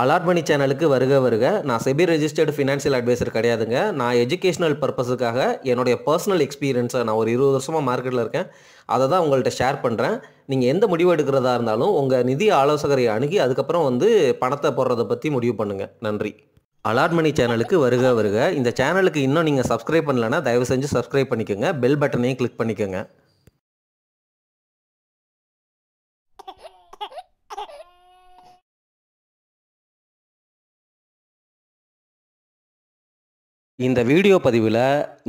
Allot மணி சேனலுக்கு வருக வருக. நான் செபி ரெஜிஸ்டர்டு ஃபினான்ஷியல் அட்வைசர் கிடையாதுங்க. நான் எஜுகேஷனல் பர்பஸுக்காக என்னுடைய பர்சனல் எக்ஸ்பீரியன்ஸை நான் ஒரு 20 வருஷமாக மார்க்கெட்டில் இருக்கேன். அதை தான் உங்கள்கிட்ட ஷேர் பண்ணுறேன். நீங்கள் எந்த முடிவு எடுக்கிறதா இருந்தாலும் உங்கள் நிதி ஆலோசகரை அணுகி அதுக்கப்புறம் பணத்தை போடுறதை பற்றி முடிவு பண்ணுங்கள். நன்றி. அலாட் மணி சேனலுக்கு வருக வருக. இந்த சேனலுக்கு இன்னும் நீங்கள் சப்ஸ்கிரைப் பண்ணலைன்னா தயவு செஞ்சு சப்ஸ்கிரைப் பண்ணிக்கோங்க. பெல் பட்டனையும் கிளிக் பண்ணிக்கோங்க. இந்த வீடியோ பதிவில்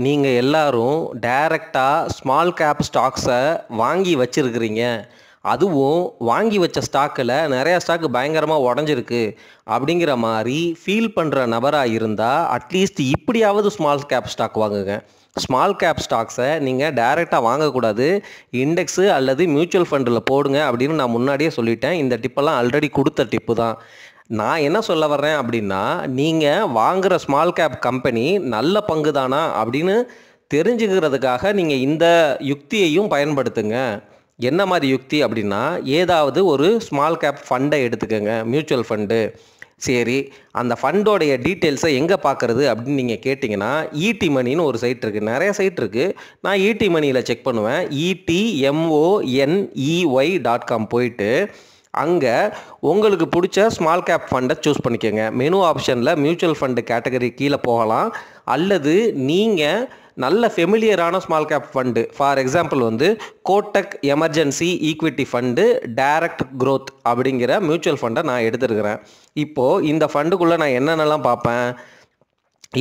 நீங்கள் எல்லாரும் டைரெக்டாக ஸ்மால் கேப் ஸ்டாக்ஸை வாங்கி வச்சுருக்கிறீங்க. அதுவும் வாங்கி வச்ச ஸ்டாக்கில் நிறையா ஸ்டாக்கு பயங்கரமாக உடஞ்சிருக்கு அப்படிங்கிற மாதிரி ஃபீல் பண்ணுற நபராக இருந்தால் அட்லீஸ்ட் இப்படியாவது ஸ்மால் கேப் ஸ்டாக் வாங்குங்க. ஸ்மால் கேப் ஸ்டாக்ஸை நீங்கள் டைரெக்டாக வாங்கக்கூடாது. இண்டெக்ஸு அல்லது மியூச்சுவல் ஃபண்டில் போடுங்க அப்படின்னு நான் முன்னாடியே சொல்லிட்டேன். இந்த டிப்பெல்லாம் ஆல்ரெடி கொடுத்த டிப்பு தான். நான் என்ன சொல்ல வர்றேன் அப்படின்னா, நீங்கள் வாங்குகிற ஸ்மால் கேப் கம்பெனி நல்ல பங்கு தானா அப்படின்னு தெரிஞ்சுக்கிறதுக்காக நீங்கள் இந்த யுக்தியையும் பயன்படுத்துங்க. என்ன மாதிரி யுக்தி அப்படின்னா, ஏதாவது ஒரு ஸ்மால் கேப் ஃபண்டை எடுத்துக்கோங்க, மியூச்சுவல் ஃபண்டு. சரி, அந்த ஃபண்டோடைய டீட்டெயில்ஸை எங்கே பார்க்குறது அப்படின்னு நீங்கள் கேட்டிங்கன்னா, ஈடி மணின்னு ஒரு சைட் இருக்குது. நிறைய சைட் இருக்குது. நான் ஈடி மணியில் செக் பண்ணுவேன். ETMONEY.com போயிட்டு அங்கே உங்களுக்கு பிடிச்ச ஸ்மால் கேப் ஃபண்டை சூஸ் பண்ணிக்கோங்க. மெனு ஆப்ஷனில் மியூச்சுவல் ஃபண்டு கேட்டகரி கீழே போகலாம். அல்லது நீங்கள் நல்ல ஃபெமிலியரான small cap fund, for example Kotak emergency equity fund direct growth அப்படிங்கிற மியூச்சுவல் ஃபண்டை நான் எடுத்துருக்கிறேன். இப்போது இந்த ஃபண்டுக்குள்ளே நான் என்னென்னலாம் பார்ப்பேன்.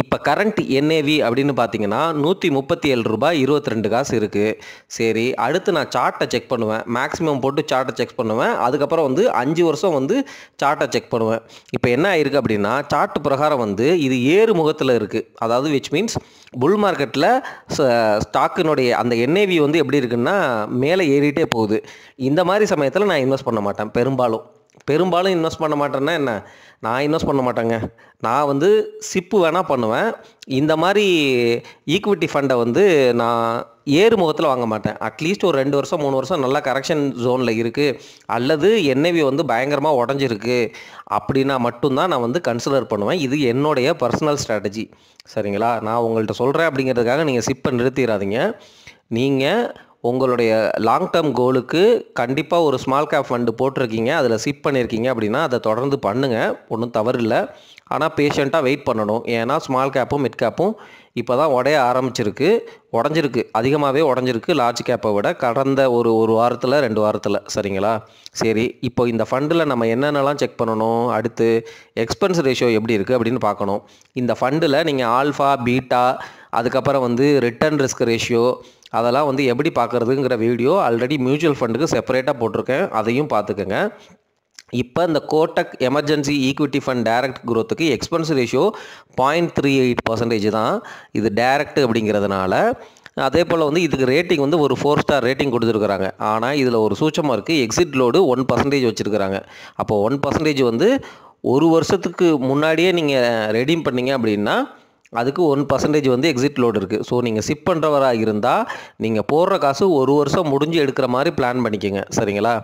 இப்போ கரண்ட் NAV அப்படின்னு பார்த்தீங்கன்னா ₹137.22 இருக்குது. சரி, அடுத்து நான் சார்ட்டை செக் பண்ணுவேன். மேக்ஸிமம் போட்டு சார்ட்டை செக் பண்ணுவேன். அதுக்கப்புறம் 5 வருஷம் சார்ட்டை செக் பண்ணுவேன். இப்போ என்ன ஆயிருக்கு அப்படின்னா, சார்ட் பிரகாரம் இது ஏறு முகத்தில் இருக்குது. அதாவது விச் மீன்ஸ் புல் மார்க்கெட்டில் ஸ்டாக்கினுடைய அந்த NAV எப்படி இருக்குன்னா மேலே ஏறிட்டே போகுது. இந்த மாதிரி சமயத்தில் நான் இன்வெஸ்ட் பண்ண மாட்டேன். பெரும்பாலும் இன்வெஸ்ட் பண்ண மாட்டேன்னா என்ன, நான் இன்வெஸ்ட் பண்ண மாட்டேங்க. நான் சிப்பு வேணால் பண்ணுவேன். இந்த மாதிரி ஈக்விட்டி ஃபண்டை நான் ஏறு முகத்தில் வாங்க மாட்டேன். அட்லீஸ்ட் ஒரு 2 வருஷம் 3 வருஷம் நல்லா கரெக்ஷன் ஜோனில் இருக்குது, அல்லது NAV பயங்கரமாக உடஞ்சிருக்கு அப்படின்னா மட்டும்தான் நான் கன்சிடர் பண்ணுவேன். இது என்னுடைய பர்சனல் ஸ்ட்ராட்டஜி. சரிங்களா? நான் உங்கள்கிட்ட சொல்கிறேன் அப்படிங்கிறதுக்காக நீங்கள் சிப்பை நிறுத்திடாதீங்க. நீங்கள் உங்களுடைய லாங் டேர்ம் கோலுக்கு கண்டிப்பாக ஒரு ஸ்மால் கேப் ஃபண்டு போட்டிருக்கீங்க, அதில் சிப் பண்ணியிருக்கீங்க அப்படின்னா அதை தொடர்ந்து பண்ணுங்கள். ஒன்றும் தவறு இல்லை. ஆனால் பேஷண்ட்டாக வெயிட் பண்ணணும். ஏன்னா ஸ்மால் கேப்பும் மிட் கேப்பும் இப்போ தான் உடைய உடஞ்சிருக்கு, அதிகமாகவே உடஞ்சிருக்கு லார்ஜ் கேப்பை விட கடந்த ஒரு வாரத்தில் 2 வாரத்தில். சரிங்களா? சரி, இப்போ இந்த ஃபண்டில் நம்ம என்னென்னலாம் செக் பண்ணணும். அடுத்து எக்ஸ்பென்ஸ் ரேஷியோ எப்படி இருக்குது அப்படின்னு பார்க்கணும். இந்த ஃபண்டில் நீங்கள் ஆல்ஃபா பீட்டா அதுக்கப்புறம் ரிட்டர்ன் ரிஸ்க் ரேஷியோ அதெல்லாம் எப்படி பார்க்குறதுங்கிற வீடியோ ஆல்ரெடி மியூச்சுவல் ஃபண்டுக்கு செப்பரேட்டாக போட்டிருக்கேன். அதையும் பார்த்துக்கோங்க. இப்போ இந்த Kotak emergency equity fund direct க்ரோத்துக்கு எக்ஸ்பென்ஸ் ரேஷியோ 0.38% தான். இது டைரக்ட் அப்படிங்கிறதுனால. அதே போல் இதுக்கு ரேட்டிங் ஒரு 4 ஸ்டார் ரேட்டிங் கொடுத்துருக்குறாங்க. ஆனால் இதில் ஒரு சூட்சமாக இருக்குது. எக்ஸிட் லோடு 1% வச்சுருக்குறாங்க. அப்போது 1% ஒரு வருஷத்துக்கு முன்னாடியே நீங்கள் ரெடீம் பண்ணீங்க அப்படின்னா அதுக்கு 1% எக்ஸிட் லோடு இருக்குது. ஸோ நீங்கள் சிப் பண்ணுறவராக இருந்தால் நீங்கள் போடுற காசு ஒரு வருஷம் முடிஞ்சு எடுக்கிற மாதிரி பிளான் பண்ணிக்கோங்க. சரிங்களா?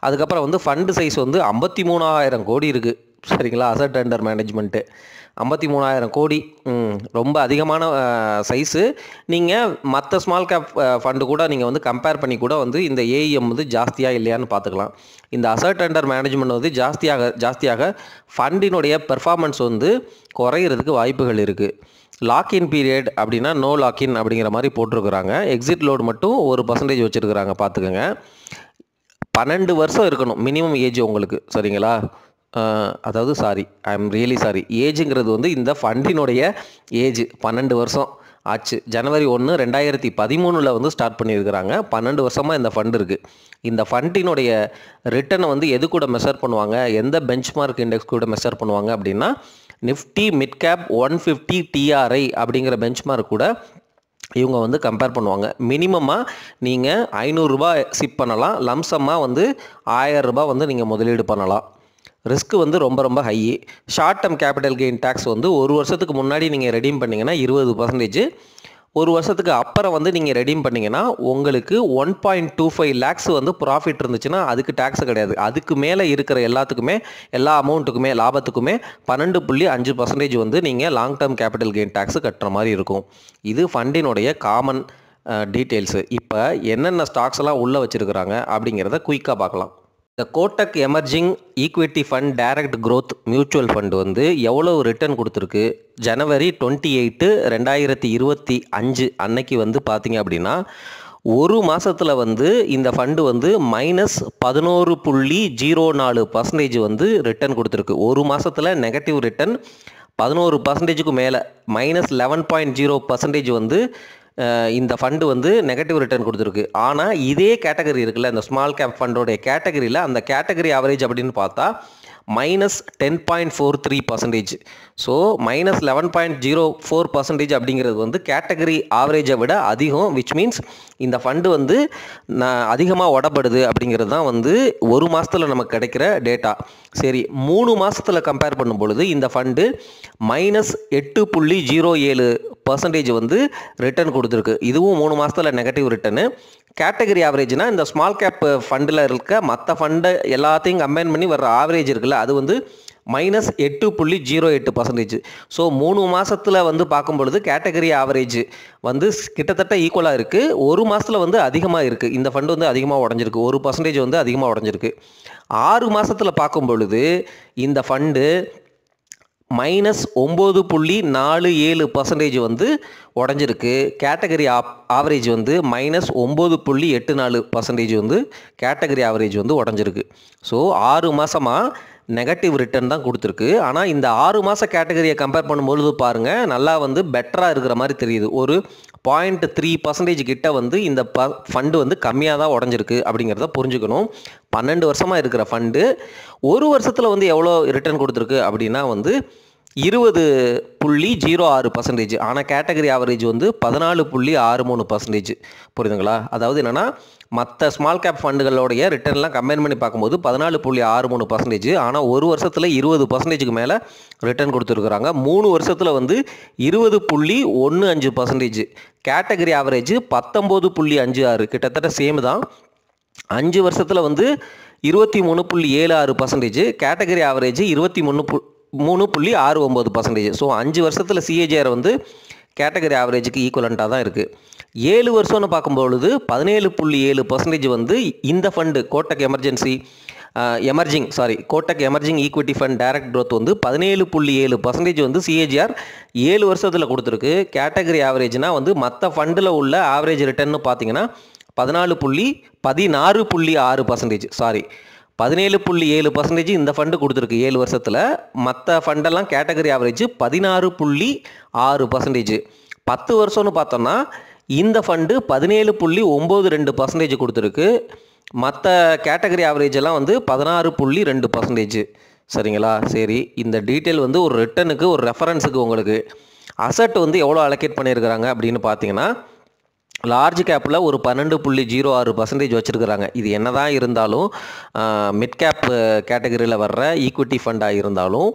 அதுக்கப்புறம் ஃபண்டு சைஸ் 53,000 கோடி இருக்குது. சரிங்களா? அசட் அண்டர் மேனேஜ்மெண்ட்டு 53,000 கோடி ரொம்ப அதிகமான சைஸு. நீங்கள் மற்ற ஸ்மால் கேப் ஃபண்டு கூட நீங்கள் கம்பேர் பண்ணி கூட இந்த AUM ஜாஸ்தியாக இல்லையான்னு பார்த்துக்கலாம். இந்த அசட் அண்டர் மேனேஜ்மெண்ட் ஜாஸ்தியாக ஃபண்டினுடைய பெர்ஃபார்மன்ஸ் குறையிறதுக்கு வாய்ப்புகள் இருக்குது. லாக்இன் பீரியட் அப்படின்னா நோ லாக்இன் அப்படிங்கிற மாதிரி போட்டிருக்கிறாங்க. எக்ஸிட் லோடு மட்டும் 1% வச்சுருக்குறாங்க. பார்த்துக்கோங்க. 12 வருஷம் இருக்கணும் மினிமம் ஏஜ் உங்களுக்கு. சரிங்களா? அதாவது ஐ எம் ரியலி சாரி, ஏஜுங்கிறது இந்த ஃபண்டினுடைய ஏஜ் 12 வருஷம் ஆச்சு. ஜனவரி 1, 2013 ஸ்டார்ட் பண்ணியிருக்கிறாங்க. 12 வருஷமாக இந்த ஃபண்டு இருக்குது. இந்த ஃபண்டினுடைய ரிட்டர்னை எது கூட மெஷர் பண்ணுவாங்க, எந்த பெஞ்ச்மார்க் இண்டெக்ஸ் கூட மெஷர் பண்ணுவாங்க அப்படின்னா நிஃப்டி மிட் கேப் 150 TRI அப்படிங்கிற பெஞ்ச்மார்க் கூட இவங்க கம்பேர் பண்ணுவாங்க. மினிமமாக நீங்கள் ₹500 சிப் பண்ணலாம். லம்சமாக ₹1000 நீங்கள் முதலீடு பண்ணலாம். ரிஸ்க் ரொம்ப ரொம்ப high. Short term capital gain tax ஒரு வருஷத்துக்கு முன்னாடி நீங்கள் ரெடீம் பண்ணிங்கன்னா 20%, ஒரு வருஷத்துக்கு அப்புறம் வந்து நீங்கள் ரெடீம் பண்ணிங்கன்னா உங்களுக்கு 1.25 lakhs வந்து ப்ராஃபிட் இருந்துச்சுன்னா அதுக்கு டேக்ஸ் கிடையாது. அதுக்கு மேலே இருக்கிற எல்லாத்துக்குமே எல்லா அமௌண்ட்டுக்குமே லாபத்துக்குமே 12.5% வந்து நீங்கள் long term capital gain tax கட்டுற மாதிரி இருக்கும். இது ஃபண்டினுடைய காமன் டீட்டெயில்ஸு. இப்போ என்னென்ன ஸ்டாக்ஸ் எல்லாம் உள்ளே வச்சுருக்கிறாங்க அப்படிங்கிறத குயிக்காக பார்க்கலாம். இந்த Kotak emerging equity fund direct growth mutual fund வந்து எவ்வளோ ரிட்டர்ன் கொடுத்துருக்கு ஜனவரி 28, 2025 அன்னைக்கு வந்து பார்த்தீங்க அப்படின்னா ஒரு மாதத்தில் வந்து இந்த ஃபண்டு வந்து -11.04% வந்து ரிட்டர்ன் கொடுத்துருக்கு. ஒரு மாதத்தில் நெகட்டிவ் ரிட்டர்ன் 11%க்கு மேலே -11.0% வந்து இந்த ஃபண்டு வந்து நெகட்டிவ் ரிட்டர்ன் கொடுத்துருக்கு. ஆனால் இதே கேட்டகரி இருக்குல்ல, இந்த ஸ்மால் கேப் ஃபண்டோடைய கேட்டகரியில் அந்த கேட்டகரி ஆவரேஜ் அப்படின்னு பார்த்தா -10.43%. ஸோ -11.04% அப்படிங்கிறது வந்து கேட்டகரி ஆவரேஜை விட அதிகம். விச் மீன்ஸ் இந்த ஃபண்டு வந்து அதிகமாக உடப்படுது அப்படிங்கிறது தான் வந்து ஒரு மாதத்தில் நமக்கு கிடைக்கிற டேட்டா. சரி, 3 மாதத்தில் கம்பேர் பண்ணும் பொழுது இந்த ஃபண்டு -8.07% வந்து ரிட்டர்ன் கொடுத்துருக்கு. இதுவும் 3 மாதத்தில் நெகட்டிவ் ரிட்டர்னு. கேட்டகரி ஆவரேஜ்னா இந்த ஸ்மால் கேப் ஃபண்டில் இருக்க மற்ற ஃபண்டை எல்லாத்தையும் கம்பைன் பண்ணி வர்ற ஆவரேஜ் இருக்குல்ல, அது வந்து -8.08%. ஸோ 3 மாதத்தில் வந்து பார்க்கும் பொழுது கேட்டகரி ஆவரேஜ் வந்து கிட்டத்தட்ட ஈக்குவலாக இருக்குது. ஒரு மாதத்தில் வந்து அதிகமாக இருக்குது. இந்த ஃபண்டு வந்து அதிகமாக உடஞ்சிருக்கு, 1% வந்து அதிகமாக உடஞ்சிருக்கு. 6 மாதத்தில் பார்க்கும் பொழுது இந்த ஃபண்டு -9.47% வந்து உடஞ்சிருக்கு. கேட்டகரி ஆவரேஜ் வந்து -9.84% வந்து கேட்டகரி ஆவரேஜ் வந்து உடஞ்சிருக்கு. ஸோ 6 மாதமாக நெகட்டிவ் ரிட்டர்ன் தான் கொடுத்துருக்கு. ஆனால் இந்த 6 மாத கேட்டகரியை கம்பேர் பண்ணும்பொழுது பாருங்கள், நல்லா வந்து பெட்டராக இருக்கிற மாதிரி தெரியுது. ஒரு 0.3% கிட்ட வந்து இந்த ஃபண்டு வந்து கம்மியாக தான் உடஞ்சிருக்கு அப்படிங்கிறத புரிஞ்சுக்கணும். 12 வருஷமாக இருக்கிற ஃபண்டு ஒரு வருஷத்தில் வந்து எவ்வளோ ரிட்டர்ன் கொடுத்துருக்கு அப்படின்னா வந்து 20.06%. ஆனால் கேட்டகரி ஆவரேஜ் வந்து 14.63%. புரியுதுங்களா? அதாவது என்னென்னா மற்ற ஸ்மால் கேப் ஃபண்டுகளோடைய ரிட்டர்ன்லாம் கம்பைன் பண்ணி பார்க்கும்போது 14.63%. ஆனால் ஒரு வருஷத்தில் 20%க்கு மேலே ரிட்டர்ன் கொடுத்துருக்குறாங்க. 3 வருஷத்தில் வந்து 20.15%. கேட்டகரி ஆவரேஜ் 19.56, கிட்டத்தட்ட சேம் தான். 5 வருஷத்தில் வந்து 23.76%. Category average 23.69%. ஸோ 5 வருஷத்தில் சிஏஜிஆர் வந்து கேட்டகரி ஆவரேஜுக்கு ஈக்குவலண்ட்டாக தான் இருக்குது. 7 வருஷம்னு பார்க்கும்பொழுது 17.7% வந்து இந்த fund Kotak Kotak emerging equity fund direct growth வந்து 17.7% வந்து சிஏஜிஆர் 7 வருஷத்தில் கொடுத்துருக்கு. கேட்டகரி ஆவரேஜ்னால் வந்து மற்ற ஃபண்டில் உள்ள ஆவரேஜ் ரிட்டர்ன்னு பார்த்தீங்கன்னா 16.6%. 17.7% இந்த ஃபண்டு கொடுத்துருக்கு 7 வருஷத்தில். மற்ற ஃபண்டெல்லாம் கேட்டகரி ஆவரேஜ் 16.6%. 10 வருஷம்னு பார்த்தோம்னா இந்த ஃபண்டு 17.92% கொடுத்துருக்கு. மற்ற கேட்டகரி ஆவரேஜ் எல்லாம் வந்து 16.2%. சரிங்களா? சரி, இந்த டீட்டெயில் வந்து ஒரு ரிட்டனுக்கு ஒரு ரெஃபரன்ஸுக்கு உங்களுக்கு அசட் வந்து எவ்வளோ அலோகேட் பண்ணியிருக்கிறாங்க அப்படின்னு பார்த்தீங்கன்னா லார்ஜ் கேப்பில் ஒரு 12.06% வச்சுருக்கிறாங்க. இது என்ன தான் இருந்தாலும் மிட் கேப் கேட்டகரியில் வர்ற ஈக்விட்டி ஃபண்டாக இருந்தாலும்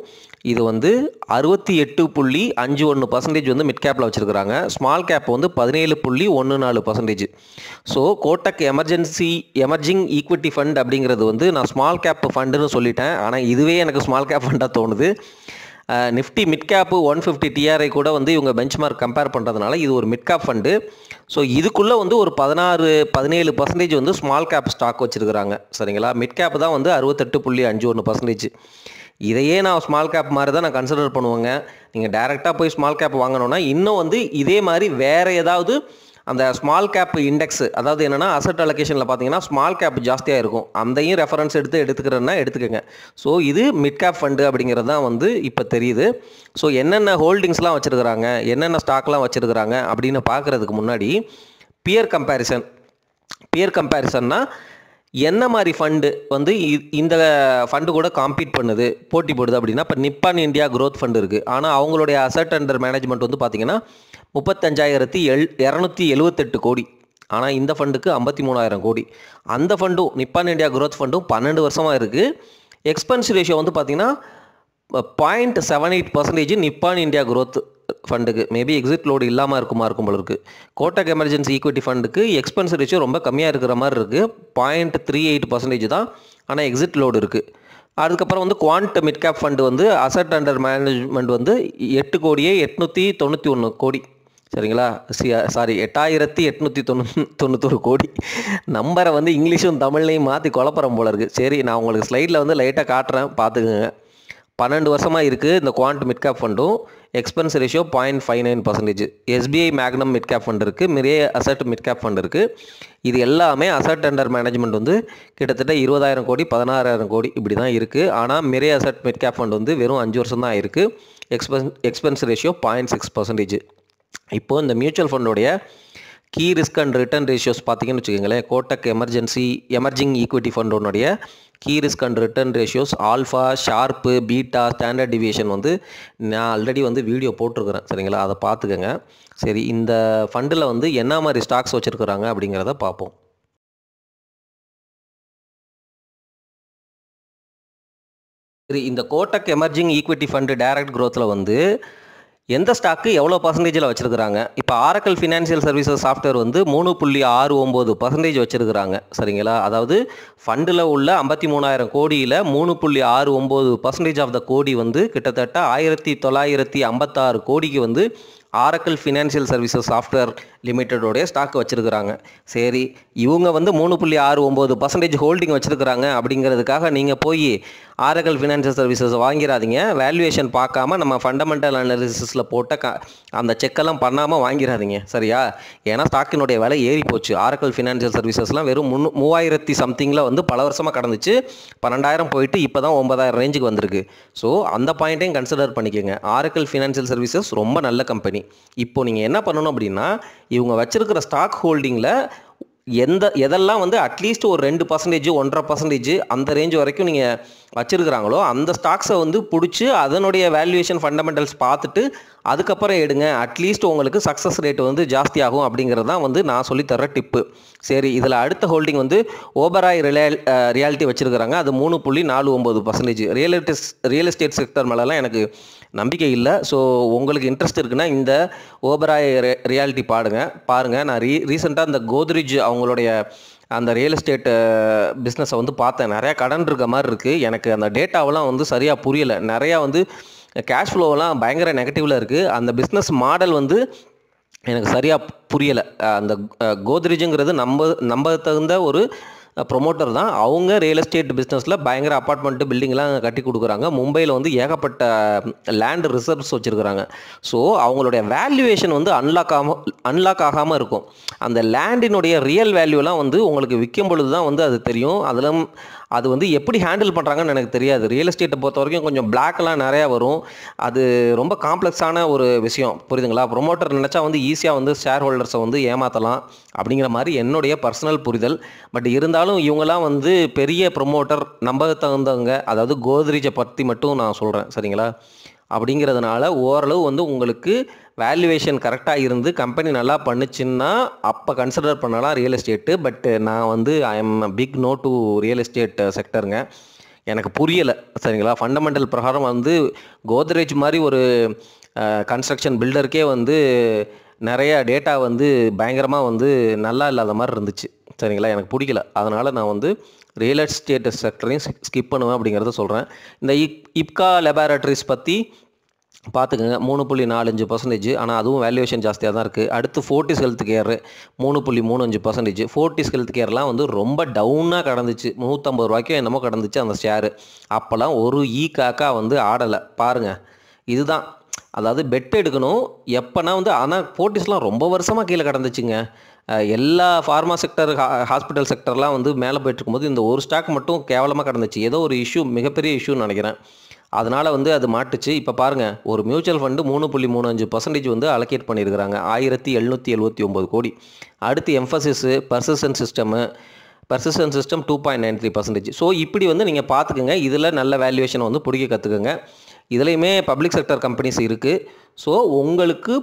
இது வந்து 68.51% வந்து மிட் கேப்பில் வச்சுருக்கிறாங்க. ஸ்மால் கேப் வந்து 17.14%. So Kotak emerging equity fund அப்படிங்கிறது வந்து நான் ஸ்மால் கேப் ஃபண்டுன்னு சொல்லிட்டேன். ஆனால் இதுவே எனக்கு ஸ்மால் கேப் ஃபண்டாக தோணுது. நிஃப்டி மிட் கேப்பு 150 டிஆர்ஐ கூட வந்து இவங்க பெஞ்ச்மார்க் கம்பேர் பண்ணுறதுனால இது ஒரு மிட் கேப் ஃபண்டு. ஸோ இதுக்குள்ளே வந்து ஒரு 16-17% வந்து ஸ்மால் கேப் ஸ்டாக் வச்சுருக்கிறாங்க. சரிங்களா? மிட் கேப் தான் வந்து 68.51%. இதையே நான் ஸ்மால் கேப் மாதிரி தான் நான் கன்சிடர் பண்ணுவேங்க. நீங்கள் டைரெக்டாக போய் ஸ்மால் கேப் வாங்கணுன்னா இன்னும் வந்து இதே மாதிரி வேறு ஏதாவது அந்த ஸ்மால் கேப் இண்டெக்ஸ், அதாவது என்னென்னா அசட் அலோகேஷனில் பார்த்தீங்கன்னா ஸ்மால் கேப் ஜாஸ்தியாக இருக்கும். அதையும் ரெஃபரன்ஸ் எடுத்துக்கிறேன்னா எடுத்துக்கோங்க. ஸோ இது மிட் கேப் ஃபண்டு அப்படிங்கிறது தான் வந்து இப்போ தெரியுது. ஸோ என்னென்ன ஹோல்டிங்ஸ்லாம் வச்சுருக்கிறாங்க, என்னென்ன ஸ்டாக்லாம் வச்சுருக்கிறாங்க அப்படின்னு பார்க்குறதுக்கு முன்னாடி பியர் கம்பேரிசன்னா என்ன மாதிரி ஃபண்டு வந்து இந்த ஃபண்டு கூட காம்பீட் பண்ணுது, போட்டி போடுது அப்படின்னா இப்போ நிப்பான் இந்தியா க்ரோத் ஃபண்டு இருக்குது. ஆனால் அவங்களுடைய அசட் அண்டர் மேனேஜ்மெண்ட் வந்து பார்த்திங்கன்னா 35,278 கோடி. ஆனால் இந்த ஃபண்டுக்கு 53,000 கோடி. அந்த ஃபண்டும் நிப்பான் இந்தியா க்ரோத் ஃபண்டும் 12 வருஷமாக இருக்குது. எக்ஸ்பென்ஸ் ரேஷியோ வந்து பார்த்திங்கன்னா 0.78% நிப்பான் இந்தியா க்ரோத் ஃபண்டுக்கு மேபி எக்ஸிட் லோடு இல்லாமல் இருக்கும் போல இருக்குது. கோட்டக் எமர்ஜென்சி ஈக்விட்டி ஃபண்டுக்கு எக்ஸ்பென்ஸ் ரேஷியோ ரொம்ப கம்மியாக இருக்கிற மாதிரி இருக்குது. 0.38% தான், ஆனால் எக்ஸிட் லோடு இருக்குது. அதுக்கப்புறம் வந்து குவாண்ட் மிட் கேப் ஃபண்டு வந்து அசட் அண்டர் மேனேஜ்மெண்ட் வந்து 8,891 கோடி. சரிங்களா? சாரி 8,891 கோடி. நம்பரை வந்து இங்கிலீஷும் தமிழ்லையும் மாற்றி குழப்பறம் போல இருக்குது. சரி, நான் உங்களுக்கு ஸ்லைடில் வந்து லைட்டாக காட்டுறேன், பார்த்துக்குங்க. 12 வருஷமாக இருக்குது இந்த குவாண்ட் மிட் கேப் ஃபண்டும். Expense ratio 0.59%. SBI Magnum mid cap fund இருக்குது, Mirae Asset mid cap fund இருக்குது. இது எல்லாமே அசட் அண்டர் மேனேஜ்மெண்ட் வந்து கிட்டத்தட்ட 20,000 கோடி 16,000 கோடி இப்படி தான் இருக்குது. ஆனால் Mirae Asset mid cap fund வந்து வெறும் 5 வருஷம் தான் இருக்குது. Expense ratio 0.6%. இப்போது இந்த மியூச்சுவல் ஃபண்டோடைய key risk and return ratios பார்த்தீங்கன்னு வச்சுக்கோங்களேன். கோட்டக் எமர்ஜிங் ஈக்விட்டி ஃபண்டோடைய key risk and return ratios alpha, Sharpe, beta, standard deviation வந்து நான் ஆல்ரெடி வந்து வீடியோ போட்டிருக்கிறேன். சரிங்களா? அதை பார்த்துக்கோங்க. சரி, இந்த ஃபண்டில் வந்து என்ன மாதிரி ஸ்டாக்ஸ் வச்சுருக்குறாங்க அப்படிங்கிறத பார்ப்போம். சரி, இந்த Kotak emerging equity fund direct க்ரோத்தில் வந்து எந்த ஸ்டாக்கு எவ்வளோ பர்சன்டேஜில் வச்சுருக்கிறாங்க? இப்போ ஆரக்கிள் ஃபினான்ஷியல் சர்வீசஸ் சாஃப்ட்வேர் வந்து 3.69% வச்சுருக்கிறாங்க. சரிங்களா? அதாவது ஃபண்டில் உள்ள 53,000 கோடியில் 3.69% ஆஃப் த கோடி வந்து கிட்டத்தட்ட 1,956 கோடிக்கு வந்து ஆரக்கிள் ஃபினான்ஷியல் சர்வீசஸ் சாஃப்ட்வேர் லிமிட்டடோடைய ஸ்டாக் வச்சுருக்கிறாங்க. சரி, இவங்க வந்து 3.69% ஹோல்டிங் வச்சுருக்கிறாங்க அப்படிங்கிறதுக்காக நீங்கள் போய் ஆரக்கிள் ஃபினான்ஷியல் சர்வீசஸ் வாங்கிடாதீங்க. வேல்யூவேஷன் பார்க்காம நம்ம ஃபண்டமெண்டல் அனாலிசிஸில் போட்ட அந்த செக்கெல்லாம் பண்ணாமல் வாங்கிடாதீங்க. சரியா? ஏன்னா ஸ்டாக்கினுடைய விலை ஏறி போச்சு. ஆரக்கிள் ஃபினான்ஷியல் சர்வீசஸ்லாம் வெறும் 3,000 சம்திங்கில் வந்து பல வருஷமாக கடந்துச்சு. 12,000 போயிட்டு இப்போ தான் 9,000 ரேஞ்சுக்கு வந்திருக்கு. ஸோ அந்த பாயிண்ட்டையும் கன்சிடர் பண்ணிக்கோங்க. ஆரக்கிள் ஃபினான்ஷியல் சர்வீசஸ் ரொம்ப நல்ல கம்பெனி. இப்போ நீங்கள் என்ன பண்ணணும் அப்படின்னா, இவங்க வச்சிருக்கிற ஸ்டாக் ஹோல்டிங்கில் எதெல்லாம் வந்து அட்லீஸ்ட் ஒரு 2%, 1.5% அந்த ரேஞ்ச் வரைக்கும் நீங்கள் வச்சுருக்கிறாங்களோ அந்த ஸ்டாக்ஸை வந்து பிடிச்சி அதனுடைய வேல்யூவேஷன் ஃபண்டமெண்டல்ஸ் பார்த்துட்டு அதுக்கப்புறம் எடுங்க. அட்லீஸ்ட் உங்களுக்கு சக்ஸஸ் ரேட் வந்து ஜாஸ்தியாகும் அப்படிங்கிறது தான் வந்து நான் சொல்லித்தர டிப்பு. சரி, இதில் அடுத்த ஹோல்டிங் வந்து ஓபராய் ரியாலிட்டி வச்சுருக்கிறாங்க. அது 3.49%. ரியல் எஸ்டேட் செக்டர் மேலெலாம் எனக்கு நம்பிக்கை இல்லை. ஸோ உங்களுக்கு இன்ட்ரெஸ்ட் இருக்குன்னா இந்த ஓபராய் ரியாலிட்டி பாருங்கள். நான் ரீசெண்டாக இந்த கோத்ரேஜ் அவங்களுடைய அந்த ரியல் எஸ்டேட் பிஸ்னஸை வந்து பார்த்தேன். நிறையா கடன் இருக்க மாதிரி இருக்குது. எனக்கு அந்த டேட்டாவெல்லாம் வந்து சரியாக புரியலை. நிறையா வந்து கேஷ் ஃப்ளோவெல்லாம் பயங்கர நெகட்டிவில் இருக்குது. அந்த பிஸ்னஸ் மாடல் வந்து எனக்கு சரியாக புரியலை. அந்த கோத்ரேஜுங்கிறது நம்ப தகுந்த ஒரு ப்ரொமோட்டர் தான். அவங்க ரியல் எஸ்டேட் பிஸ்னஸில் பயங்கர அப்பார்ட்மெண்ட்டு பில்டிங்லாம் கட்டி கொடுக்குறாங்க. மும்பையில் வந்து ஏகப்பட்ட லேண்ட் ரிசர்வ்ஸ் வச்சுருக்குறாங்க. ஸோ அவங்களுடைய வேல்யூவேஷன் வந்து அன்லாக் ஆகாமல் இருக்கும். அந்த லேண்டினுடைய ரியல் வேல்யூலாம் வந்து உங்களுக்கு விற்கும் பொழுது தான் வந்து அது தெரியும். அதில் அது வந்து எப்படி ஹேண்டில் பண்ணுறாங்கன்னு எனக்கு தெரியாது. ரியல் எஸ்டேட்டை பொறுத்த வரைக்கும் கொஞ்சம் பிளாக்லாம் நிறையா வரும். அது ரொம்ப காம்ப்ளெக்ஸான ஒரு விஷயம், புரியுதுங்களா? ப்ரொமோட்டர் நினச்சா வந்து ஈஸியாக வந்து ஷேர் ஹோல்டர்ஸை வந்து ஏமாற்றலாம் அப்படிங்கிற மாதிரி என்னுடைய பர்சனல் புரிதல். பட் இருந்தாலும் இவங்கெல்லாம் வந்து பெரிய ப்ரொமோட்டர், நம்ப தகுந்தவங்க. அதாவது கோத்ரேஜை பற்றி மட்டும் நான் சொல்கிறேன். சரிங்களா? அப்படிங்கிறதுனால ஓரளவு வந்து உங்களுக்கு வேல்யூவேஷன் கரெக்டாக இருந்து கம்பெனி நல்லா பண்ணுச்சுன்னா அப்போ கன்சிடர் பண்ணலாம் ரியல் எஸ்டேட்டு. பட் நான் வந்து I am big no to real estate செக்டருங்க. எனக்கு புரியலை. சரிங்களா? ஃபண்டமெண்டல் பிரகாரம் வந்து கோத்ரேஜ் மாதிரி ஒரு கன்ஸ்ட்ரக்ஷன் பில்டருக்கே வந்து நிறைய டேட்டா வந்து பயங்கரமாக வந்து நல்லா இல்லாத மாதிரி இருந்துச்சு. சரிங்களா? எனக்கு பிடிக்கல. அதனால் நான் வந்து ரியல் எஸ்டேட் செக்டரையும் ஸ்கிப் பண்ணுவேன் அப்படிங்கிறத சொல்கிறேன். இந்த இப்கா லெபார்டரிஸ் பற்றி பார்த்துக்கோங்க. 3.45%. ஆனால் அதுவும் வேல்யூவேஷன் ஜாஸ்தியாக தான் இருக்குது. அடுத்து Fortis health care 3.35%. Fortis health கேர்லாம் வந்து ரொம்ப டவுனாக கடந்துச்சு. 150 ரூபாய்க்கும் என்னமோ கடந்துச்சு அந்த ஷேரு. அப்போல்லாம் ஒரு காக்கா வந்து ஆடலை. பாருங்கள், இதுதான். அதாவது பெட் எடுக்கணும் எப்போனா வந்து. ஆனால் ஃபோர்டிஸ்லாம் ரொம்ப வருஷமாக கீழே கடந்துச்சுங்க. எல்லா ஃபார்மா செக்டர், ஹாஸ்பிட்டல் செக்டர்லாம் வந்து மேலே போய்ட்டுருக்கும்போது இந்த ஒரு ஸ்டாக் மட்டும் கேவலமாக கடந்துச்சு. ஏதோ ஒரு இஷ்யூ, மிகப்பெரிய இஷ்யூன்னு நினைக்கிறேன். அதனால் வந்து அது மாட்டுச்சு. இப்போ பாருங்கள், ஒரு மியூச்சுவல் ஃபண்டு 3.35% வந்து அலோகேட் பண்ணியிருக்கிறாங்க. 1,779 கோடி. அடுத்து எம்ஃபசிஸு, பர்சிஸ்டன்ட் சிஸ்டம் 2.93%. ஸோ இப்படி வந்து நீங்கள் பார்த்துக்குங்க. இதில் நல்ல வேல்யூவேஷனை வந்து பிடிக்க கற்றுக்குங்க. இதுலேயுமே பப்ளிக் செக்டர் கம்பெனிஸ் இருக்குது. ஸோ உங்களுக்கு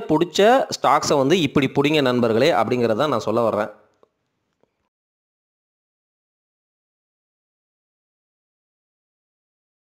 பிடிச்ச ஸ்டாக்ஸை வந்து இப்படி பிடிங்க நண்பர்களே அப்படிங்கிறத நான் சொல்ல வர்றேன்.